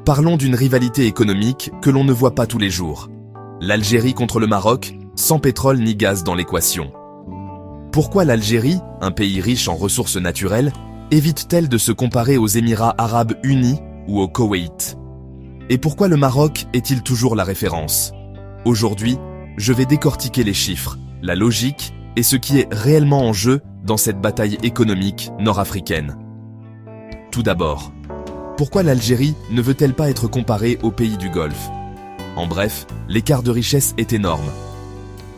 Parlons d'une rivalité économique que l'on ne voit pas tous les jours. L'Algérie contre le Maroc, sans pétrole ni gaz dans l'équation. Pourquoi l'Algérie, un pays riche en ressources naturelles, évite-t-elle de se comparer aux Émirats arabes unis ou au Koweït? Et pourquoi le Maroc est-il toujours la référence? Aujourd'hui, je vais décortiquer les chiffres, la logique et ce qui est réellement en jeu dans cette bataille économique nord-africaine. Tout d'abord, pourquoi l'Algérie ne veut-elle pas être comparée aux pays du Golfe? En bref, l'écart de richesse est énorme.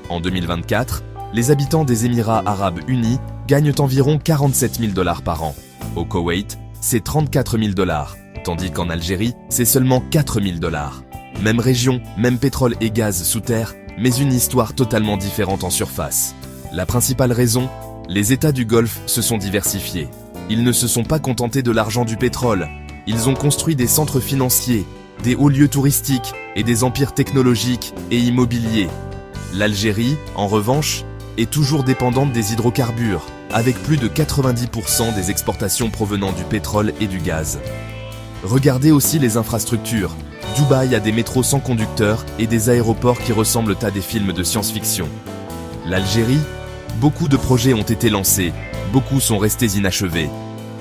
En 2024, les habitants des Émirats arabes unis gagnent environ 47 000 $ par an. Au Koweït, c'est 34 000 $, tandis qu'en Algérie, c'est seulement 4 000 $. Même région, même pétrole et gaz sous terre, mais une histoire totalement différente en surface. La principale raison, les États du Golfe se sont diversifiés. Ils ne se sont pas contentés de l'argent du pétrole. Ils ont construit des centres financiers, des hauts lieux touristiques et des empires technologiques et immobiliers. L'Algérie, en revanche, est toujours dépendante des hydrocarbures, avec plus de 90% des exportations provenant du pétrole et du gaz. Regardez aussi les infrastructures. Dubaï a des métros sans conducteur et des aéroports qui ressemblent à des films de science-fiction. L'Algérie, beaucoup de projets ont été lancés, beaucoup sont restés inachevés.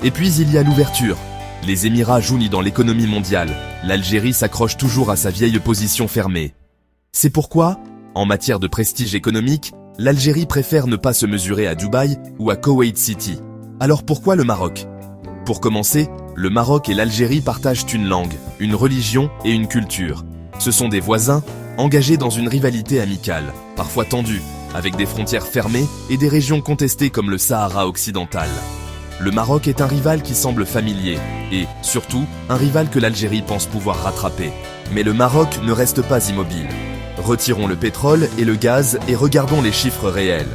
Et puis il y a l'ouverture. Les Émirats jouent dans l'économie mondiale. L'Algérie s'accroche toujours à sa vieille position fermée. C'est pourquoi, en matière de prestige économique, l'Algérie préfère ne pas se mesurer à Dubaï ou à Kuwait City. Alors pourquoi le Maroc? Pour commencer, le Maroc et l'Algérie partagent une langue, une religion et une culture. Ce sont des voisins, engagés dans une rivalité amicale, parfois tendue, avec des frontières fermées et des régions contestées comme le Sahara occidental. Le Maroc est un rival qui semble familier, et, surtout, un rival que l'Algérie pense pouvoir rattraper. Mais le Maroc ne reste pas immobile. Retirons le pétrole et le gaz et regardons les chiffres réels.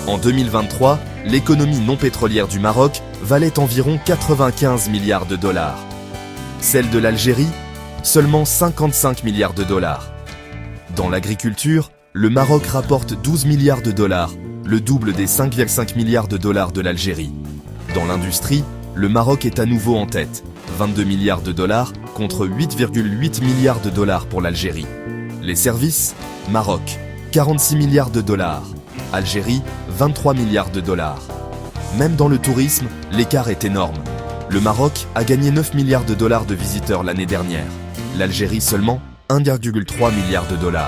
En 2023, l'économie non pétrolière du Maroc valait environ 95 milliards de $. Celle de l'Algérie, seulement 55 milliards de $. Dans l'agriculture, le Maroc rapporte 12 milliards de $, le double des 5,5 milliards de $ de l'Algérie. Dans l'industrie, le Maroc est à nouveau en tête, 22 milliards de $ contre 8,8 milliards de $ pour l'Algérie. Les services, Maroc, 46 milliards de $, Algérie, 23 milliards de $. Même dans le tourisme, l'écart est énorme. Le Maroc a gagné 9 milliards de $ de visiteurs l'année dernière. L'Algérie seulement 1,3 milliard de $.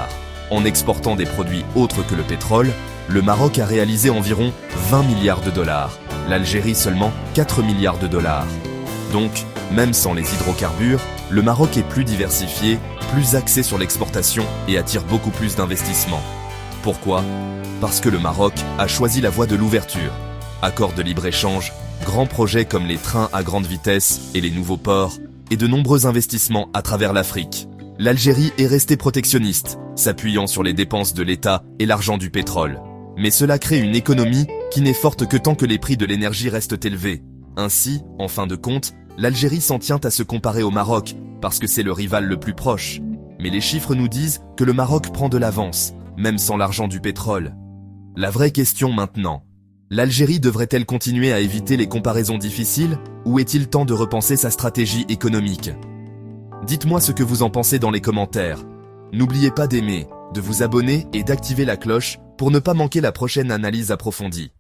En exportant des produits autres que le pétrole, le Maroc a réalisé environ 20 milliards de $. L'Algérie seulement 4 milliards de $. Donc, même sans les hydrocarbures, le Maroc est plus diversifié, plus axé sur l'exportation et attire beaucoup plus d'investissements. Pourquoi? Parce que le Maroc a choisi la voie de l'ouverture. Accords de libre-échange, grands projets comme les trains à grande vitesse et les nouveaux ports, et de nombreux investissements à travers l'Afrique. L'Algérie est restée protectionniste, s'appuyant sur les dépenses de l'État et l'argent du pétrole. Mais cela crée une économie qui n'est forte que tant que les prix de l'énergie restent élevés. Ainsi, en fin de compte, l'Algérie s'en tient à se comparer au Maroc, parce que c'est le rival le plus proche. Mais les chiffres nous disent que le Maroc prend de l'avance, même sans l'argent du pétrole. La vraie question maintenant, l'Algérie devrait-elle continuer à éviter les comparaisons difficiles, ou est-il temps de repenser sa stratégie économique? Dites-moi ce que vous en pensez dans les commentaires. N'oubliez pas d'aimer, de vous abonner et d'activer la cloche pour ne pas manquer la prochaine analyse approfondie.